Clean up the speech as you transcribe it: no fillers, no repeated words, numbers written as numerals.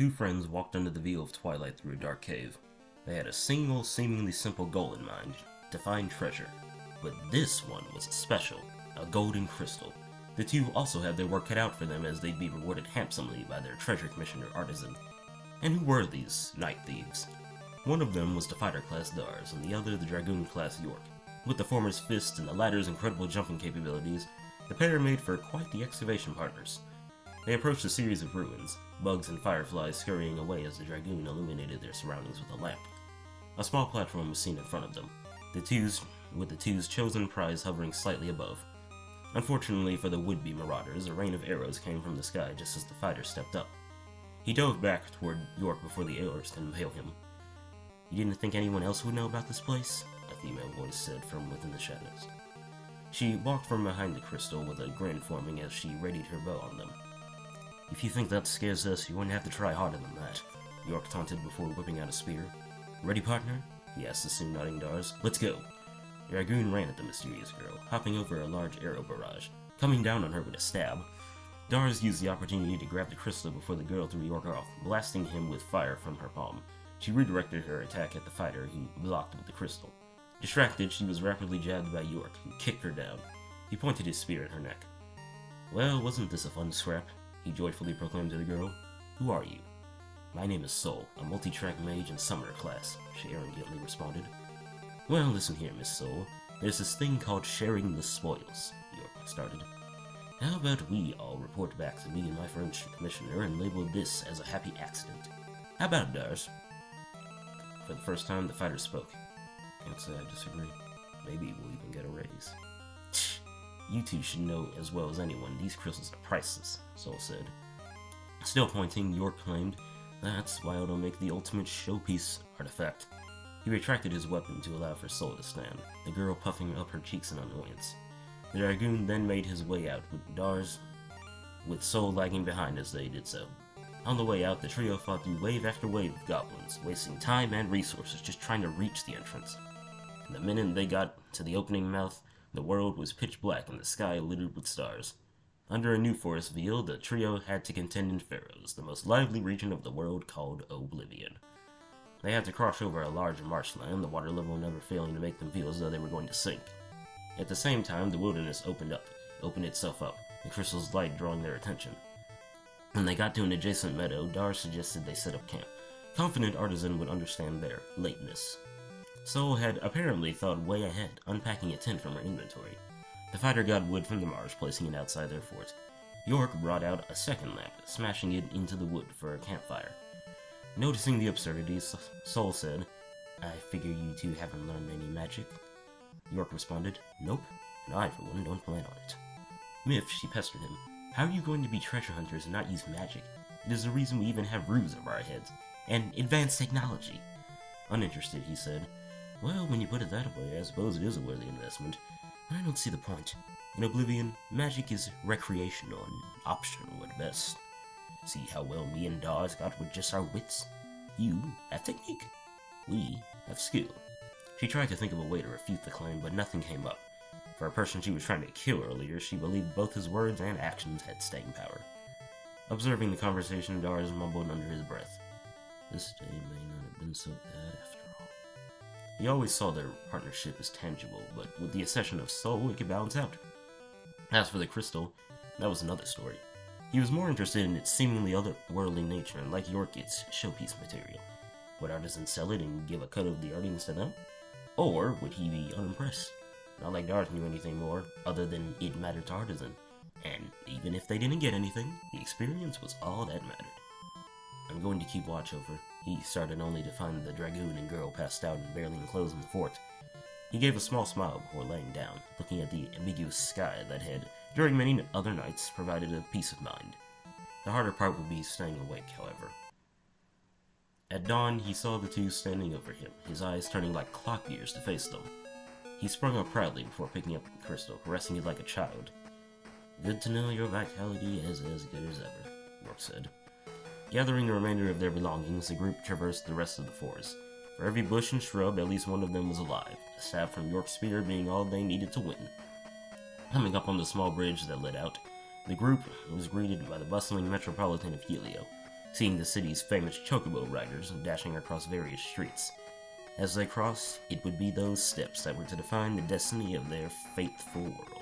Two friends walked under the veil of twilight through a dark cave. They had a single, seemingly simple goal in mind, to find treasure. But this one was special, a golden crystal. The two also had their work cut out for them as they'd be rewarded handsomely by their treasure commissioner artisan. And who were these night thieves? One of them was the fighter class Dars, and the other the dragoon class York. With the former's fists and the latter's incredible jumping capabilities, the pair made for quite the excavation partners. They approached a series of ruins, bugs and fireflies scurrying away as the dragoon illuminated their surroundings with a lamp. A small platform was seen in front of them, with the two's chosen prize hovering slightly above. Unfortunately for the would-be marauders, a rain of arrows came from the sky just as the fighter stepped up. He dove back toward York before the arrows could impale him. "You didn't think anyone else would know about this place?" a female voice said from within the shadows. She walked from behind the crystal with a grin forming as she readied her bow on them. "If you think that scares us, you wouldn't have to try harder than that," York taunted before whipping out a spear. "Ready, partner?" he asked the soon nodding Dars. "Let's go!" The dragoon ran at the mysterious girl, hopping over a large arrow barrage, coming down on her with a stab. Dars used the opportunity to grab the crystal before the girl threw York off, blasting him with fire from her palm. She redirected her attack at the fighter, who blocked with the crystal. Distracted, she was rapidly jabbed by York, who kicked her down. He pointed his spear at her neck. "Well, wasn't this a fun scrap?" he joyfully proclaimed to the girl. "Who are you?" "My name is Sol, a multi-track mage in summoner class," she arrogantly responded. "Well, listen here, Miss Sol. There's this thing called sharing the spoils," York started. "How about we all report back to me and my French commissioner and label this as a happy accident? How about it, Dars?" For the first time, the fighter spoke. "Can't say I disagree. Maybe we'll even get a raise." "Tch, you two should know as well as anyone these crystals are priceless," Sol said. Still pointing, York claimed, "That's why it'll make the ultimate showpiece artifact." He retracted his weapon to allow for Sol to stand, the girl puffing up her cheeks in annoyance. The dragoon then made his way out with Dars, with Sol lagging behind as they did so. On the way out, the trio fought through wave after wave of goblins, wasting time and resources just trying to reach the entrance. The minute they got to the opening mouth, the world was pitch black and the sky littered with stars. Under a new forest veil, the trio had to contend in Pharaohs, the most lively region of the world called Oblivion. They had to cross over a large marshland, the water level never failing to make them feel as though they were going to sink. At the same time, the wilderness opened itself up, the crystal's light drawing their attention. When they got to an adjacent meadow, Dars suggested they set up camp. Confident Artisan would understand their lateness. Sol had apparently thought way ahead, unpacking a tent from her inventory. The fighter got wood from the marsh, placing it outside their fort. York brought out a second lamp, smashing it into the wood for a campfire. Noticing the absurdities, Sol said, "I figure you two haven't learned any magic." York responded, "Nope, and I, for one, don't plan on it." Miffed, she pestered him. "How are you going to be treasure hunters and not use magic? It is the reason we even have roofs over our heads. And advanced technology." Uninterested, he said, "Well, when you put it that way, I suppose it is a worthy investment. But I don't see the point. In Oblivion, magic is recreational and optional at best. See how well me and Dars got with just our wits? You have technique. We have skill." She tried to think of a way to refute the claim, but nothing came up. For a person she was trying to kill earlier, she believed both his words and actions had staying power. Observing the conversation, Dars mumbled under his breath, "This day may not have been so bad after all." He always saw their partnership as tangible, but with the accession of Sol, it could balance out. As for the crystal, that was another story. He was more interested in its seemingly otherworldly nature and, like York, its showpiece material. Would Artisan sell it and give a cut of the earnings to them? Or would he be unimpressed? Not like Dars knew anything more, other than it mattered to Artisan. And even if they didn't get anything, the experience was all that mattered. "I'm going to keep watch over," he started, only to find the dragoon and girl passed out and barely enclosed in the fort. He gave a small smile before laying down, looking at the ambiguous sky that had, during many other nights, provided a peace of mind. The harder part would be staying awake, however. At dawn, he saw the two standing over him, his eyes turning like clock gears to face them. He sprung up proudly before picking up the crystal, caressing it like a child. "Good to know your vitality is as good as ever," York said. Gathering the remainder of their belongings, the group traversed the rest of the forest. For every bush and shrub, at least one of them was alive, a stab from York's spear being all they needed to win. Coming up on the small bridge that led out, the group was greeted by the bustling metropolitan of Helio. seeing the city's famous chocobo riders dashing across various streets. As they crossed, it would be those steps that were to define the destiny of their faithful world.